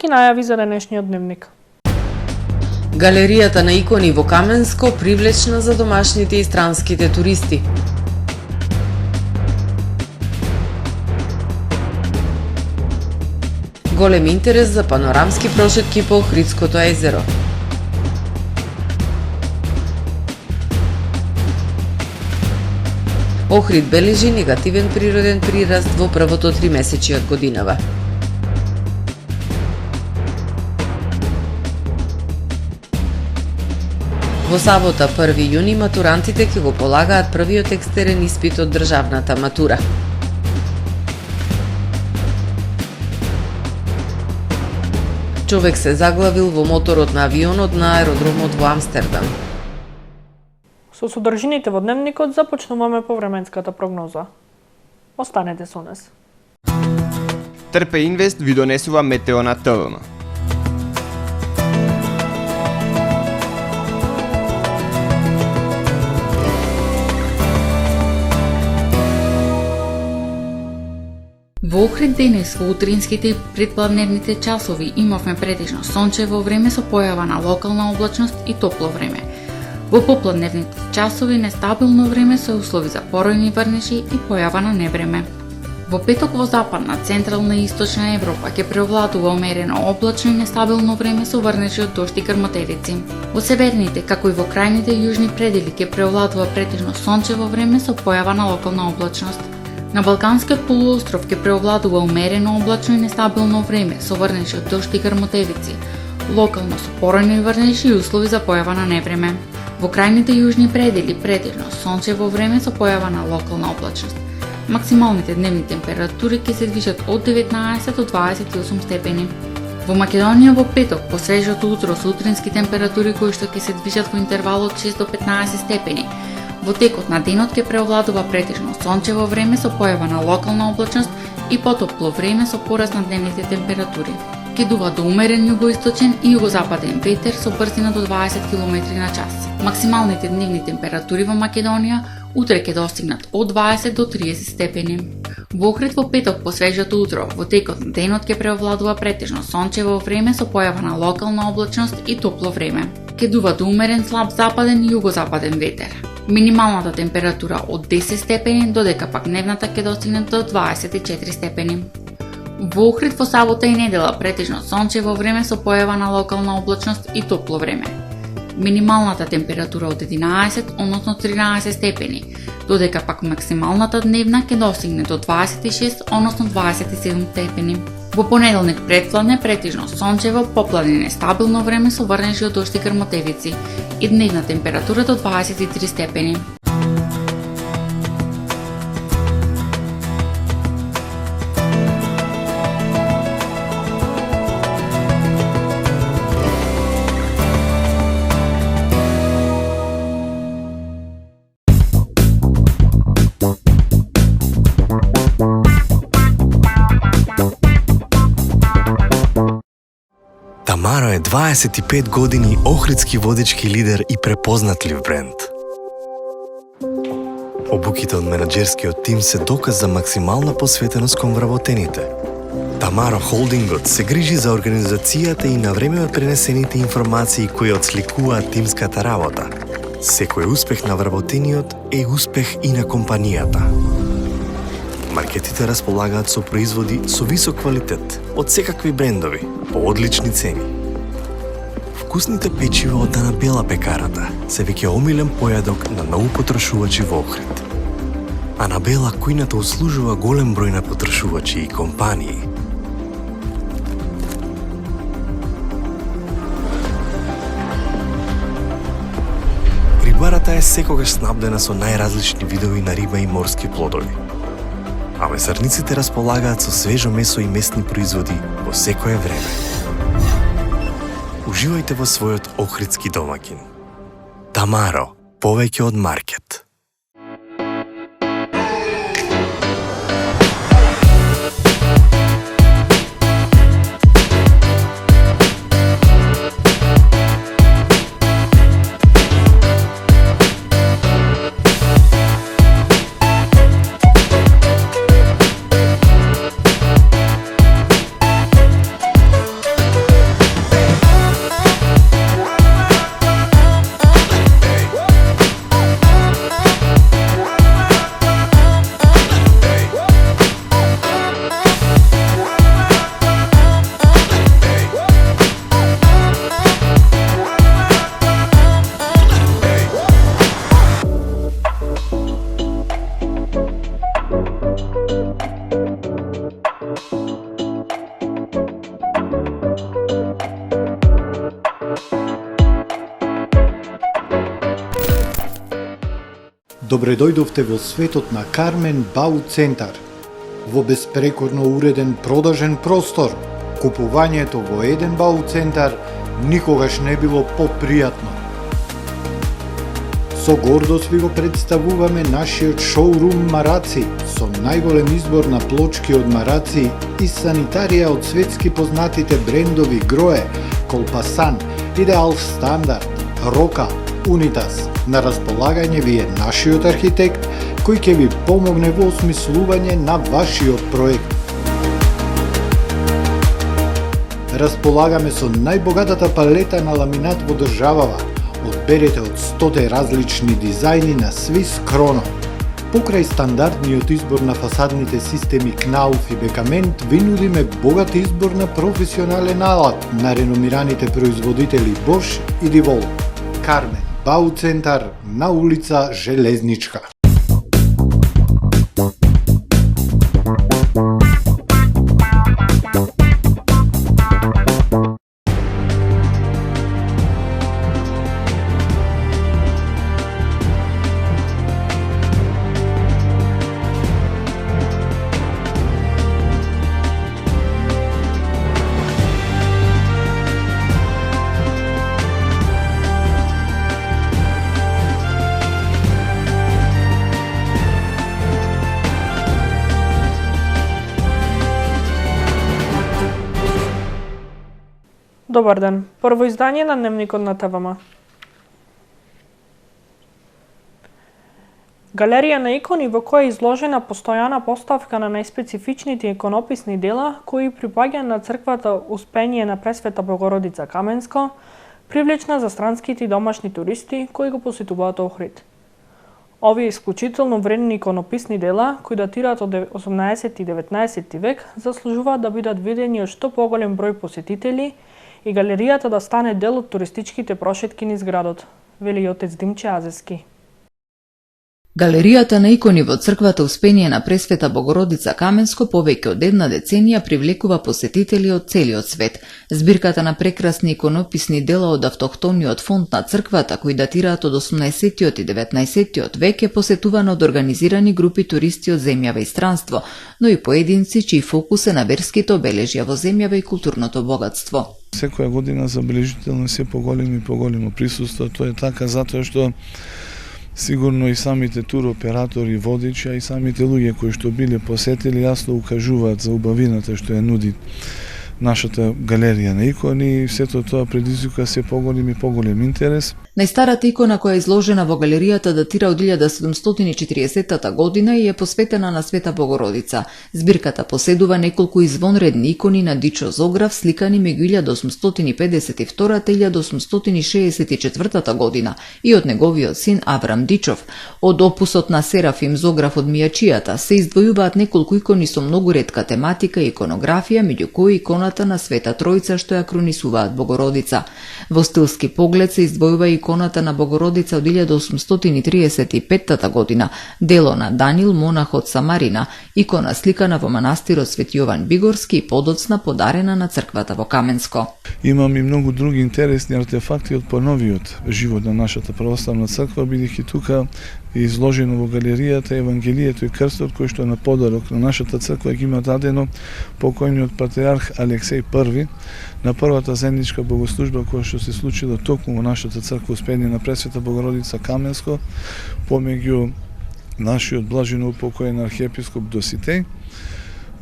кратки најави за денешниот дневник. Галеријата на икони во Каменско привлечна за домашните и странските туристи. Голем интерес за панорамски прошетки по Охридското езеро. Охрид бележи негативен природен прираст во првото тримесечие од годинава. Во сабота 1 јуни матурантите ќе го полагаат првиот екстерен испит од државната матура. Човек се заглавил во моторот на авионот на аеродромот во Амстердам. Со содржините во дневникот започнуваме по временската прогноза. Останете со нас. Трпе Инвест ви донесува метео на ТВМ. Во Охрид денес во утринските и предпладневните часови имавме претежно сончево време со појава на локална облачност и топло време. Во попладневните часови нестабилно време со услови за поројни врнежи и појава на невреме. Во петок во западна, централна и источна Европа ќе преовладува умерено облачно и нестабилно време со врнежи од дожд и грмотевици. Во северните, како и во крајните јужни предели ќе преовладува претежно сончево време со појава на локална облачност. На Балканскиот полуостров ќе преовладува умерено облачно и нестабилно време со врнежи од дожд и грмотевици, локално со поројни врнежи и услови за појава на невреме. Во крајните јужни предели претежно сончево време со појава на локална облачност. Максималните дневни температури ќе се движат од 19 до 28 степени. Во Македонија во петок, по свежото утро со утрински температури кои што ќе се движат во интервал од 6 до 15 степени. Во текот на денот ќе преовладува претежно сончево време со појава на локална облачност и потопло време со пораст на дневните температури. Ќе дува до умерен југоисточен и југозападен ветер со брзина до 20 км на час. Максималните дневни температури во Македонија утре ќе достигнат од 20 до 30 степени. Во Охрид во петок по свежото утро, во текот на денот ќе преовладува претежно сончево време со појава на локална облачност и топло време. Ќе дува до умерен слаб западен и југозападен ветер. Минималната температура од 10 степени, додека пак дневната ќе достигне до 24 степени. Во Охрид во сабота и недела претежно сончево време со појава на локална облачност и топло време. Минималната температура од 11, односно 13 степени, додека пак максималната дневна ќе достигне до 26, односно 27 степени. Во понеделник предпладне претежно сончево, попладне нестабилно време со врнежи од дожд и грмотевици и дневна температура до 23 степени. Тамаро е 25 години охридски водечки лидер и препознатлив бренд. Обуките од менаџерскиот тим се доказ за максимална посветеност кон вработените. Тамаро Холдингот се грижи за организацијата и на време пренесените информации кои отсликуваат тимската работа. Секој успех на вработениот е успех и на компанијата. Маркетите располагаат со производи со висок квалитет од секакви брендови по одлични цени. Вкусните печива од Дана Бела пекарата се веќе омилен појадок на многу потрошувачи во Охрид. Анабела кујната услужува голем број на потрошувачи и компании. Рибарата е секогаш снабдена со најразлични видови на риба и морски плодови. А месарниците располагаат со свежо месо и месни производи во секое време. Уживајте во својот охридски домаќин. Тамаро, повеќе од маркет. Добре дојдовте во светот на Кармен Бау Центар. Во беспрекорно уреден продажен простор, купувањето во еден Бау Центар никогаш не било попријатно. Со гордост ви го представуваме нашиот шоурум Мараци, со најголем избор на плочки од Мараци и санитарија од светски познатите брендови Грое, Колпасан, Идеал Стандард, Рока, Унитас. На располагање ви е нашиот архитект, кој ќе ви помогне во осмислување на вашиот проект. Располагаме со најбогатата палета на ламинат во државава. Одберете од 100 различни дизајни на Swiss Chrono. Покрај стандардниот избор на фасадните системи Knauf и Бекамент, ви нудиме богат избор на професионален алат на реномираните производители Bosch и DeWalt. Кармен Бау Центар на улица Железничка. Добар ден. Прво издание на Дневникот на ТВМ. Галерија на икони во која е изложена постојана поставка на најспецифичните иконописни дела кои припаѓа на црквата Успение на Пресвета Богородица Каменско, привлечна за странските и домашни туристи кои го посетуваат Охрид. Овие исклучително вредни иконописни дела, кои датираат од 18 и 19 век, заслужуваат да бидат видени од што поголем број посетители и галеријата да стане дел од туристичките прошетки низ градот, вели отец Димче Азески. Галеријата на икони во црквата Успение на Пресвета Богородица Каменско повеќе од една деценија привлекува посетители од целиот свет. Збирката на прекрасни иконописни дела од автохтониот фонд на црквата, кои датираат од 18 и 19 век, е посетувана од организирани групи туристи од земјава и странство, но и поединци чиј фокус е на верските обележја во земјава и културното богатство. Секоја година забележително се поголемо присуство. Тоа е така затоа што сигурно и самите туроператори, водичи, а и самите луѓе кои што биле посетили јасно укажуваат за убавината што ја нуди нашата галерија на икони и сето тоа предизвика се поголем интерес. Најстарата икона која е изложена во галеријата датира од 1740 година и е посветена на Света Богородица. Збирката поседува неколку извонредни икони на Дичо Зограф сликани меѓу 1852 и 1864 година и од неговиот син Аврам Дичов. Од опусот на Серафим Зограф од Мијачијата се издвојуваат неколку икони со многу ретка тематика и иконографија, меѓу кои иконата на Света Тројца што ја кронисуваат Богородица. Во стилски поглед се издвојува иконата на Богородица од 1835 година, дело на Данил, монах од Самарина, икона сликана во манастирот Свети Јован Бигорски и подоцна подарена на црквата во Каменско. Имам и многу други интересни артефакти од поновиот живот на нашата православна црква, бидејќи тука е изложено во галеријата Евангелието и крстот кој што на подарок на нашата црква ги има дадено покојниот патриарх Алексеј I на првата заедничка богослужба која што се случила токму во нашата црква Успение на Пресвета Богородица Каменско помеѓу нашиот блажено упокоен архиепископ Доситеј,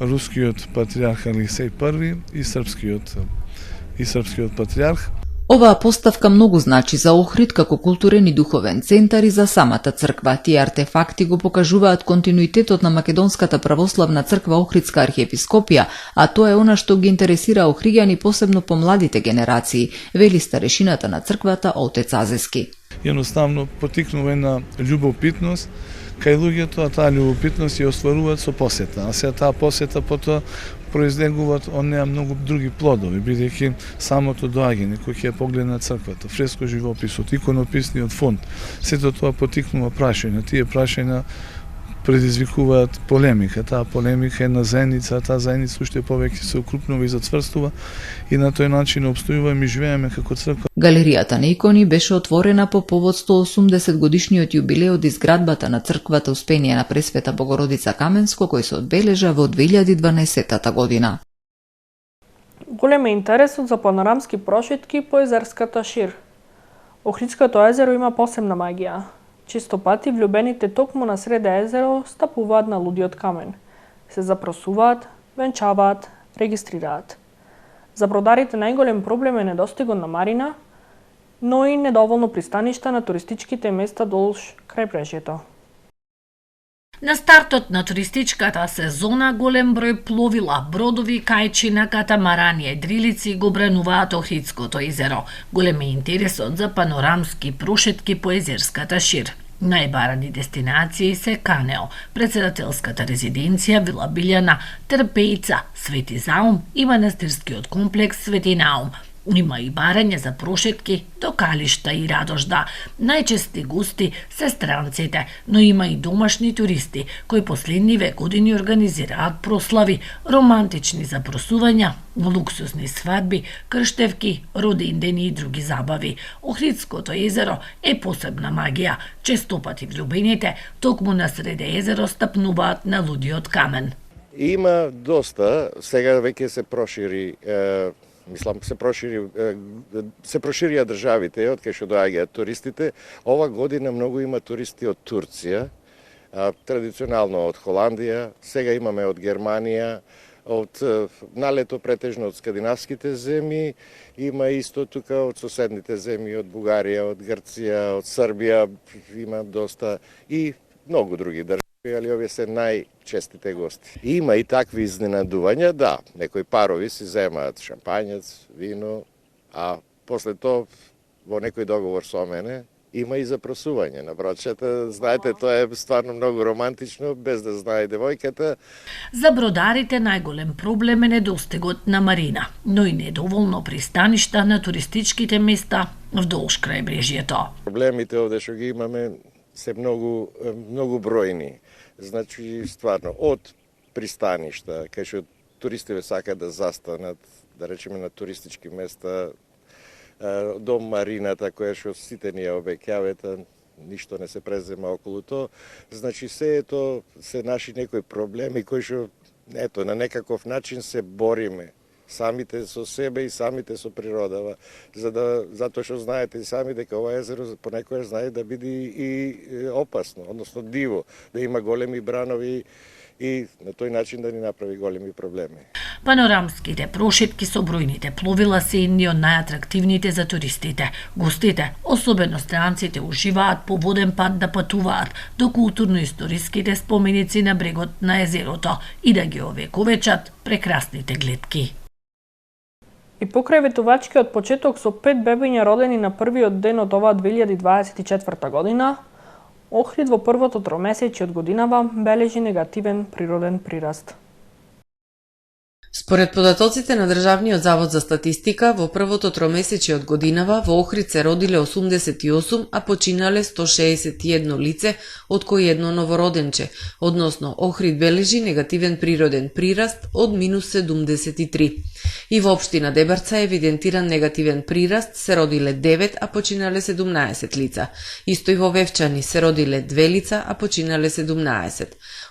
рускиот патриарх Алексеј I и српскиот патриарх. Оваа поставка многу значи за Охрид како културен и духовен центар и за самата црква. Тие артефакти го покажуваат континуитетот на Македонската православна црква Охридска архиепископија, а тоа е она што ги интересира охриѓани, посебно помладите генерации, вели старешината на црквата отец Азески. Едноставно потикнува една љубопитност кај луѓето, а таа љубопитност ја остваруваат со посета. А сега таа посета потоа произлегуваат од неа многу други плодови, бидејќи самото доаѓање кој ќе погледа на црквата, фреско живописот, иконописниот фонд, сето тоа потикнува прашања. Тие прашања предизвикуваат полемика. Таа полемика е на заедница, таа заедница уште повеќе се укрупнува и зацврстува и на тој начин обстојува и ми живееме како црква. Галеријата на икони беше отворена по повод 180 годишниот јубилеј од изградбата на црквата Успение на Пресвета Богородица Каменско, кој се одбележа во 2012 година. Голем е интересот за панорамски прошетки по езерската шир. Охридското езеро има посебна магија. Често пати влюбените токму на среде езеро стапуваат на лудиот камен. Се запросуваат, венчаваат, регистрираат. За бродарите најголем проблем е недостигот на марина, но и недоволно пристаништа на туристичките места долж крајбрежјето. На стартот на туристичката сезона голем број пловила, бродови, кајчина, катамарани, едрилици го брануваат Охридското езеро. Голем е интересот за панорамски прошетки по езерската шир. Најбарани дестинации се Канео, председателската резиденција Вила Билјана, Трпејца, Свети Заум и манастирскиот комплекс Свети Наум. Има и барање за прошетки до Калишта и Радожда. Најчести гости се странците, но има и домашни туристи, кои последниве години организираат прослави, романтични запросувања, луксусни свадби, крштевки, родендени и други забави. Охридското езеро е посебна магија. Често пати влюбените токму на среде езеро стапнуваат на лудиот камен. Има доста, сега веќе се прошири се проширија државите од кај што доаѓаат туристите. Ова година многу има туристи од Турција, традиционално од Холандија, сега имаме од Германија, од налето претежно од скандинавските земји, има исто тука од соседните земји, од Бугарија, од Грција, од Србија, има доста и многу други држави, али овие се најчестите гости. Има и такви изненадувања, да, некои парови си земаат шампањец, вино, а после тоа во некој договор со мене има и запросување на брачата. Знаете, тоа е стварно многу романтично, без да знае девојката. За бродарите најголем проблем е недостигот на марина, но и недоволно пристаништа на туристичките места вдолж крајбрежјето. Проблемите овде што ги имаме се многу бројни. Значи, стварно, од пристаништа, кај што туристите сакаат да застанат, да речеме на туристички места, до марината, која што сите ние обеќавате, ништо не се презема околу тоа. Значи, се наши некои проблеми кои што, ето, на некаков начин се бориме. Самите со себе и самите со природава, затоа што знаете и сами дека ова езеро понекогаш знае да биде и опасно, односно диво, да има големи бранови и на тој начин да ни направи големи проблеми. Панорамските прошетки со бројните пловила се едни од најатрактивните за туристите. Гостите, особено странците, уживаат по воден пат да патуваат до културно-историските споменици на брегот на езерото и да ги овековечат прекрасните гледки. И покрај ветувачкиот почеток со 5 бебиња родени на првиот ден од оваа 2024 година, Охрид во првото тромесечје од годинава бележи негативен природен прираст. Според податоците на Државниот завод за статистика, во првото тромесечје од годинава во Охрид се родиле 88, а починале 161 лице, од кои едно новороденче, односно Охрид бележи негативен природен прираст од -73. И во општина Дебарца е евидентиран негативен прираст, се родиле 9, а починале 17 лица. Исто и во Вевчани се родиле 2 лица, а починале 17.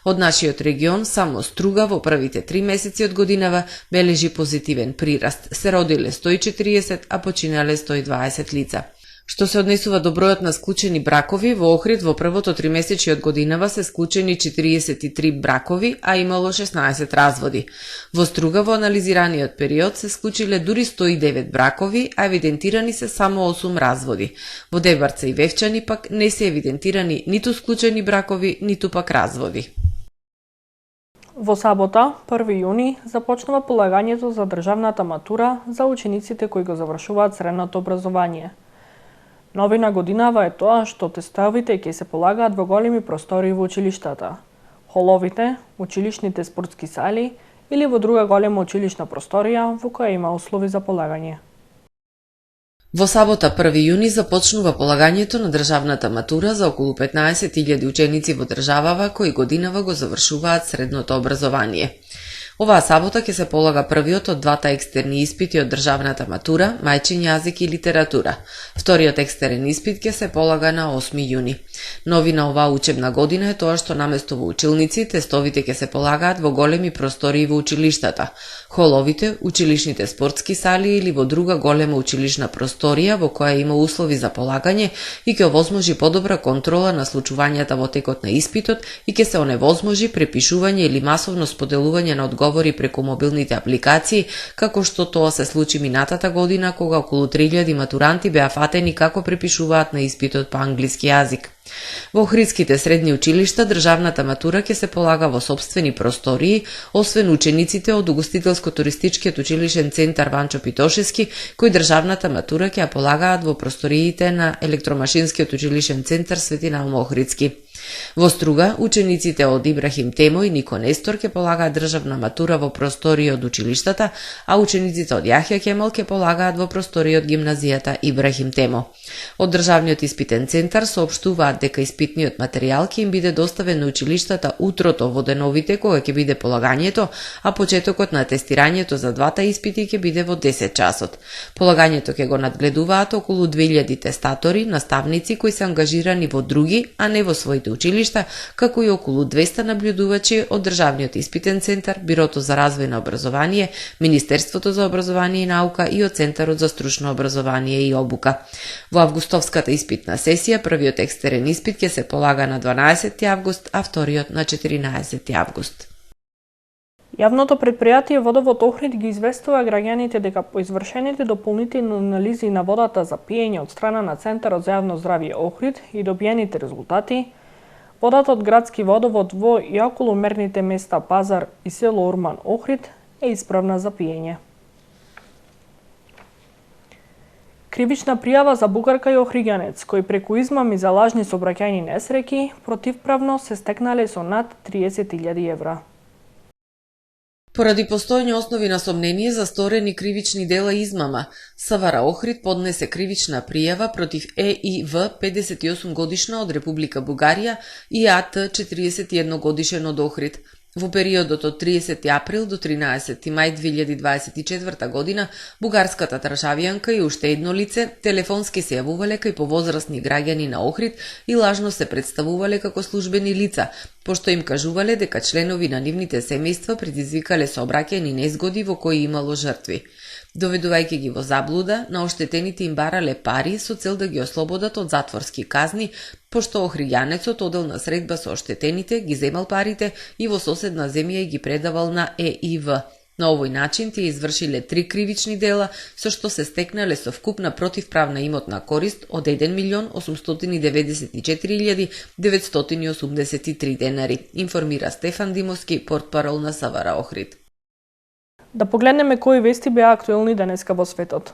Од нашиот регион, само Струга во првите 3 месеци од годинава бележи позитивен прираст. Се родиле 140, а починале 120 лица. Што се однесува до бројот на склучени бракови, во Охрид во првото тримесечје од годинава се склучени 43 бракови, а имало 16 разводи. Во Струга во анализираниот период се склучиле дури 109 бракови, а евидентирани се само 8 разводи. Во Дебарца и Вевчани пак не се евидентирани ниту склучени бракови, ниту пак разводи. Во сабота, 1 јуни, започнува полагањето за државната матура за учениците кои го завршуваат средното образование. Новина годинава е тоа што тестовите ќе се полагаат во големи простори во училиштата, холовите, училишните спортски сали или во друга голема училишна просторија во која има услови за полагање. Во сабота 1 јуни започнува полагањето на државната матура за околу 15.000 ученици во државава кои годинава го завршуваат средното образование. Оваа сабота ќе се полага првиот од двата екстерни испити од државната матура, мајчин јазик и литература. Вториот екстерен испит ќе се полага на 8 јуни. Нови на оваа учебна година е тоа што наместо во училници, тестовите ќе се полагаат во големи простории во училиштата, холовите, училишните спортски сали или во друга голема училишна просторија во која има услови за полагање и ќе овозможи подобра контрола на случувањата во текот на испитот и ќе се оневозможи препишување или масовно споделување на одговори преку мобилните апликации, како што тоа се случи минатата година кога околу 3000 матуранти беа фатени како препишуваат на испитот по англиски јазик. Во охридските средни училишта државната матура ќе се полага во сопствени простории, освен учениците од угостителско-туристичкиот училишен центар Ванчо Питошевски, кои државната матура ќе ја полагаат во просториите на електромашинскиот училишен центар Свети Наум Охридски. Во Струга, учениците од Ибрахим Темо и Нико Нестор ќе полагаат државна матура во простории од училиштата, а учениците од Јахја Кемал ќе полагаат во простории од гимназијата Ибрахим Темо. Од државниот испитен центар соопштуваат дека испитниот материјал ќе им биде доставен на училиштата утрото во деновите кога ќе биде полагањето, а почетокот на тестирањето за двата испити ќе биде во 10 часот. Полагањето ќе го надгледуваат околу 2000 тестатори, наставници кои се ангажирани во други, а не во своите училишта, како и околу 200 наблюдувачи од државниот испитен центар, Бирото за развој на образование, Министерството за образование и наука и од Центарот за стручно образование и обука. Во августовската испитна сесија првиот екстерен испит ќе се полага на 12 август, а вториот на 14 август. Јавното предпријатие Водовод Охрид ги известува граѓаните дека по извршените дополнителни анализи на водата за пиење од страна на Центарот за јавно здравје Охрид и добиените резултати, водата од градски водовод во и околу мерните места Пазар и село Урман Охрид е исправна за пиење. Кривична пријава за бугарка и охриѓанец, кои преку измами за лажни сообраќајни несреќи противправно се стекнале со над 30.000 евра. Поради постојање основи на сомнение за сторени кривични дела и измама, Савара Охрид поднесе кривична пријава против ЕИВ 58 годишна од Република Бугарија и АТ 41 годишен од Охрид. Во периодот од 30 април до 13 мај 2024 година, бугарската државјанка и уште едно лице телефонски се јавувале кај повозрасни граѓани на Охрид и лажно се представувале како службени лица, пошто им кажувале дека членови на нивните семејства предизвикале сообраќајни незгоди во кои имало жртви. Доведувајќи ги во заблуда, на оштетените им барале пари со цел да ги ослободат од затворски казни, пошто охриѓанецот одел на средба со оштетените, ги земал парите и во соседна земја ги предавал на ЕИВ. На овој начин тие извршиле 3 кривични дела, со што се стекнале совкупна противправна имотна корист од 1.894.983 денари, информира Стефан Димовски, портпарол на Савара Охрид. Да погледнеме кои вести беа актуелни денеска во светот.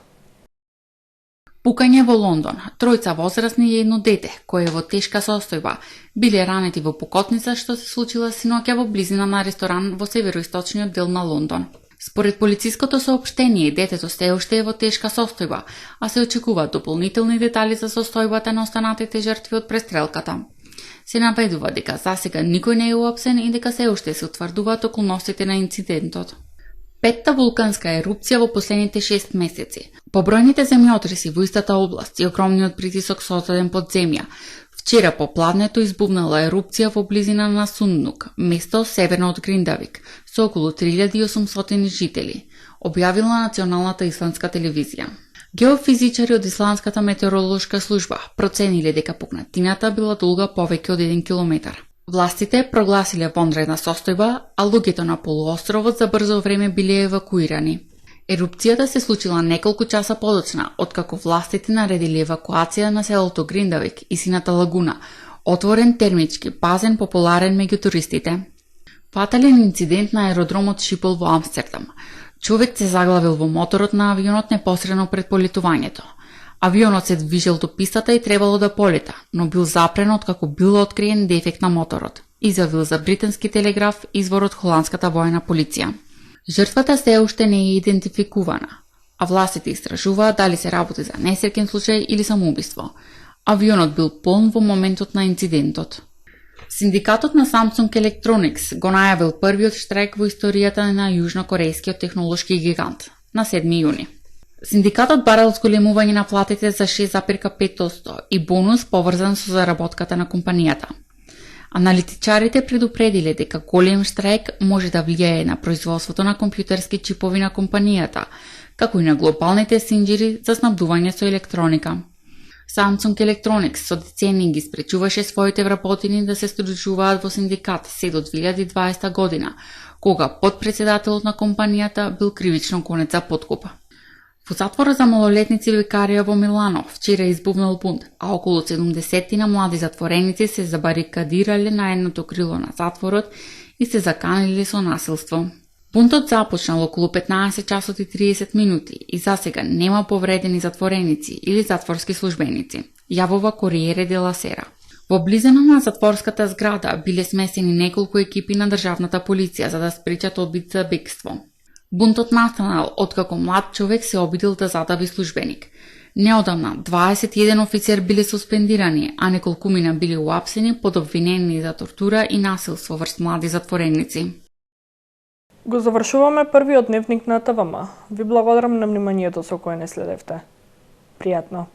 Пукање во Лондон. Тројца возрастни и едно дете, кое е во тешка состојба, биле ранети во пукотница што се случила синоќа во близина на ресторан во североисточниот дел на Лондон. Според полициското соопштение, детето се уште е во тешка состојба, а се очекуваат дополнителни детали за состојбата на останатите жртви од престрелката. Се наведува дека засега никој не е уапсен и дека се уште се утврдуваат околностите на инцидентот. Петта вулканска ерупција во последните 6 месеци. Побројните земјотреси во истата област и огромниот притисок создаден под земја. Вчера попладнето избувнала ерупција во близина на Сундук, место северно од Гриндавик, со околу 3800 жители, објавила националната исландска телевизија. Геофизичари од Исландската метеоролошка служба процениле дека пукнатината била долга повеќе од 1 километар. Властите прогласиле вонредна состојба, а луѓето на полуостровот за брзо време биле евакуирани. Ерупцијата се случила неколку часа подоцна, откако властите наредили евакуација на селото Гриндавик и сината лагуна, отворен термички базен популарен меѓу туристите. Фатален инцидент на аеродромот Шипол во Амстердам. Човек се заглавил во моторот на авионот непосредно пред полетувањето. Авионот се движел до пистата и требало да полета, но бил запрен откако бил откриен дефект на моторот, изјавил за британски телеграф извор од холандската војна полиција. Жртвата се уште не е идентификувана, а властите истражуваат дали се работи за несреќен случај или самоубиство. Авионот бил полн во моментот на инцидентот. Синдикатот на Samsung Electronics го најавил првиот штрајк во историјата на јужнокорејскиот технолошки гигант на 7 јуни. Синдикатот барал зголемување на платите за 6,5% и бонус поврзан со заработката на компанијата. Аналитичарите предупредиле дека голем штрајк може да влијае на производството на компјутерски чипови на компанијата, како и на глобалните синџири за снабдување со електроника. Samsung Electronics со децении ги спречуваше своите вработени да се сдружуваат во синдикат се до 2020 година, кога подпредседателот на компанијата бил кривично гонет за подкуп. Во затвора за малолетници Викарија во Милано вчера избувнал бунт, а околу 70 на млади затвореници се забарикадирале на едното крило на затворот и се заканиле со насилство. Бунтот започнал околу 15 часот и 30 минути и засега нема повредени затвореници или затворски службеници, јавува Кориере де ла Сера. Во близина на затворската зграда биле смесени неколку екипи на државната полиција за да спречат одбит за бегство. Бунтот настанал откако млад човек се обидел да задави службеник. Неодамна 21 офицер биле суспендирани, а неколкумина били уапсени под обвинени за тортура и насилство врз млади затвореници. Го завршуваме првиот дневник на ТВМ. Ви благодарам на вниманието со кое не следевте. Пријатно.